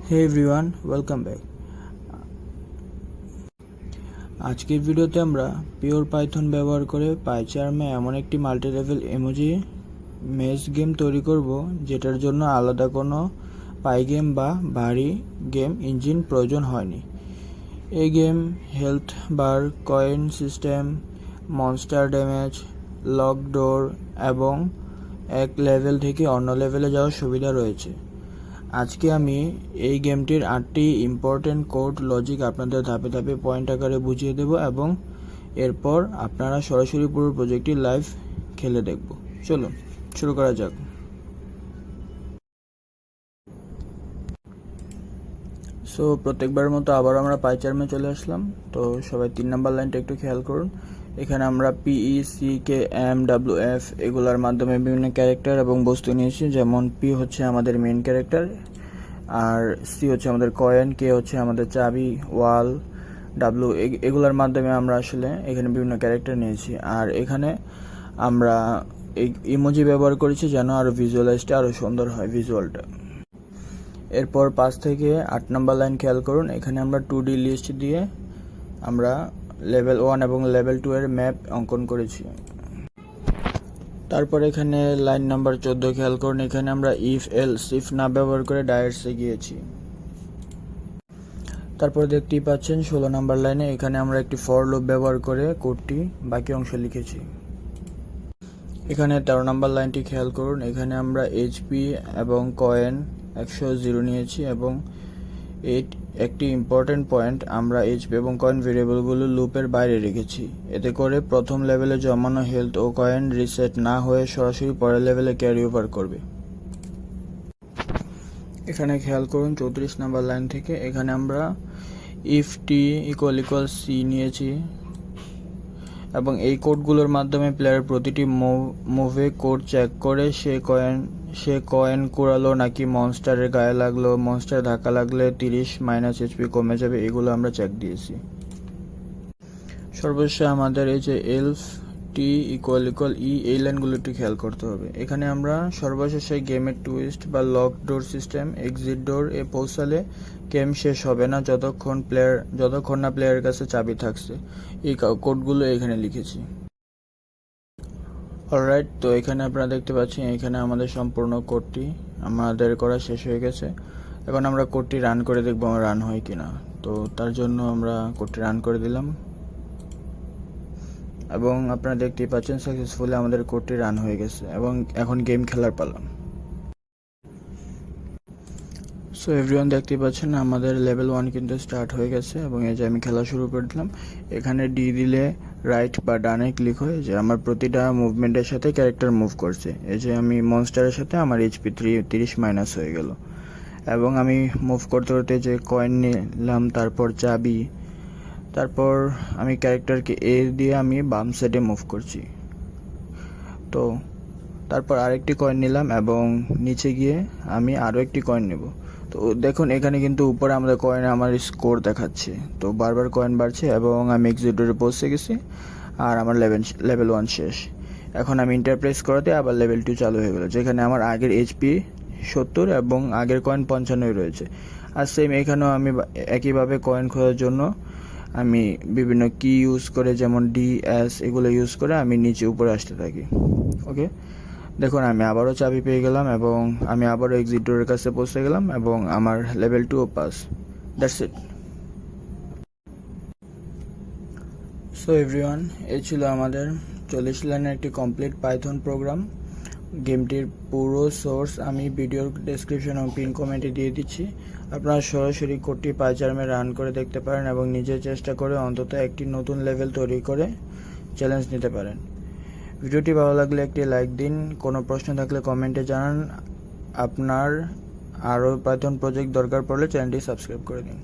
হে everyone, welcome back. আজকের ভিডিওতে আমরা পিওর পাইথন ব্যবহার করে পাইচার্মে এমন একটি মাল্টি লেভেল ইমোজি মেজ গেম তৈরি করব যেটার জন্য আলাদা কোনো পাই গেম বা ভারী গেম ইঞ্জিন প্রয়োজন হয়নি। এই game health bar, coin system, monster damage, lock door এবং এক লেভেল থেকে অন্য লেভেলে যাওয়ার সুবিধা রয়েছে। আজকে আমি এই গেমটির 8টি ইম্পর্টেন্ট কোড লজিক আপনাদের ধাপে ধাপে পয়েন্ট আকারে বুঝিয়ে দেব এবং এরপর আপনারা সরাসরি পুরো প্রজেক্টটি লাইভ খেলে দেখব। চলুন শুরু করা যাক। সো প্রত্যেকবার মতো আবার আমরা পাইচার্মে চলে আসলাম। তো সবাই 3 নাম্বার লাইনটা একটু খেয়াল করুন। এখানে আমরা PECKMWF এগুলোর মাধ্যমে বিভিন্ন ক্যারেক্টার এবং বস্তু নিয়েছি। যেমন পি হচ্ছে আমাদের মেইন ক্যারেক্টার, আর সি হচ্ছে আমাদের কয়েন, কে হচ্ছে আমাদের চাবি, ওয়াল, ডাব্লু এগুলোর মাধ্যমে আমরা আসলে এখানে বিভিন্ন ক্যারেক্টার নিয়েছি। আর এখানে আমরা এই ইমোজি ব্যবহার করেছি যেন আরও ভিজুয়ালাইজটা আরও সুন্দর হয় ভিজুয়ালটা। এরপর 5 থেকে 8 নাম্বার লাইন খেয়াল করুন। এখানে আমরা 2D লিস্ট দিয়ে আমরা লেভেল 1 এবং লেভেল 2 এর ম্যাপ অঙ্কন করেছি। তারপর এখানে লাইন নাম্বার 14 খেয়াল করুন। এখানে আমরা ইফ এলস ইফ না ব্যবহার করে ডায়ার্সে গিয়েছি। তারপর দেখতেই পাচ্ছেন 16 নাম্বার লাইনে এখানে আমরা একটি ফর লুপ ব্যবহার করে কোডটি বাকি অংশ লিখেছি। এখানে 13 নাম্বার লাইনটি খেয়াল করুন। এখানে আমরা এইচপি এবং কয়েন 100 নিয়েছি এবং একটি ইম্পর্টেন্ট পয়েন্ট, আমরা এইচপি এবং কয়েন ভেরিয়েবলগুলো লুপের বাইরে রেখেছি। এতে করে প্রথম লেভেলে জমানো হেলথ ও কয়েন রিসেট না হয়ে সরাসরি পরের লেভেলে ক্যারি ওভার করবে। এখানে খেয়াল করুন 34 নাম্বার লাইন থেকে এখানে আমরা ইফ টি ইকুয়াল সি নিয়েছি এবং এই কোডগুলোর মাধ্যমে প্লেয়ার প্রতিটি মুভে কোড চেক করে সে কয়েন কুড়ালো নাকি মনস্টারের গায়ে লাগলো, মনস্টার ধাক্কা লাগলে 30 মাইনাস এইচপি কমে যাবে, এগুলো আমরা চেক দিয়েছি। সর্বশেষে আমাদের এই যে এলস টি ইকুয়াল ই এই লাইনগুলো একটু খেয়াল করতে হবে। এখানে আমরা সর্বশেষে গেমের টুইস্ট বা লক ডোর সিস্টেম এক্সিট ডোর এ পৌঁছালে গেম শেষ হবে না যতক্ষণ না প্লেয়ারের কাছে চাবি থাকছে। এই কোডগুলো এখানে লিখেছি। অলরাইট, তো এখানে আপনারা দেখতে পাচ্ছেন এখানে আমাদের সম্পূর্ণ কোডটি আমাদের করা শেষ হয়ে গেছে। এখন আমরা কোডটি রান করে দেখব আমার রান হয় কিনা। তো তার জন্য আমরা কোডটি রান করে দিলাম এবং আপনারা দেখতেই পাচ্ছেন সাকসেসফুলি আমাদের কোডটি রান হয়ে গেছে এবং এখন গেম খেলার পালা। সো এভরিওয়ান দেখতেই পাচ্ছেন আমাদের লেভেল 1 কিন্তু স্টার্ট হয়ে গেছে এবং এই যে আমি খেলা শুরু করে দিলাম। এখানে ডি দিলে রাইট বা ডানে ক্লিক হয় যে আমার প্রতিটা মুভমেন্টের সাথে ক্যারেক্টার মুভ করছে। এই যে আমি মনস্টারের সাথে আমার এইচপি 30 মাইনাস হয়ে গেল এবং আমি মুভ করতে করতে যে কয়েন নিলাম, তারপর চাবি, তারপর আমি ক্যারেক্টারকে এ দিয়ে আমি বাম সাইডে মুভ করছি। তো তারপর আরেকটি কয়েন নিলাম এবং নিচে গিয়ে আমি আরও একটি কয়েন নেব। তো দেখুন এখানে কিন্তু উপরে আমাদের কয়েনে আমার স্কোর দেখাচ্ছে, তো বারবার কয়েন বাড়ছে এবং আমি এক্সিটরে পৌঁছে গেছি আর আমার লেভেল 1 শেষ। এখন আমি ইন্টারপ্রেস করাতে আবার লেভেল 2 চালু হয়ে গেল, যেখানে আমার আগের এইচপি 70 এবং আগের কয়েন 95 রয়েছে। আর সেম এখানেও আমি একইভাবে কয়েন খোঁজার জন্য আমি বিভিন্ন কি ইউজ করে যেমন ডিএস এগুলো ইউজ করে আমি নিচে উপরে আসতে থাকি। ওকে, দেখুন আমি আবারও চাবি পেয়ে গেলাম এবং আমি আবারও এক্সিট ডোরের কাছে পৌঁছে গেলাম এবং আমার level 2 pass. That's it. So everyone, এই ছিল আমাদের 40 লাইনের একটি কমপ্লিট পাইথন প্রোগ্রাম। গেমটির পুরো সোর্স আমি ভিডিওর ডেসক্রিপশন এবং পিন কমেন্টে দিয়ে দিচ্ছি। আপনারা সরাসরি কোডটি পাইচার্মে রান করে দেখতে পারেন এবং নিজে চেষ্টা করে অন্তত একটি নতুন লেভেল তৈরি করে চ্যালেঞ্জ নিতে পারেন। ভিডিওটি ভালো লাগলে একটি লাইক দিন, কোনো প্রশ্ন থাকলে কমেন্টে জানান। আপনার আরও পাইথন প্রজেক্ট দরকার পড়লে চ্যানেলটি সাবস্ক্রাইব করে দিন।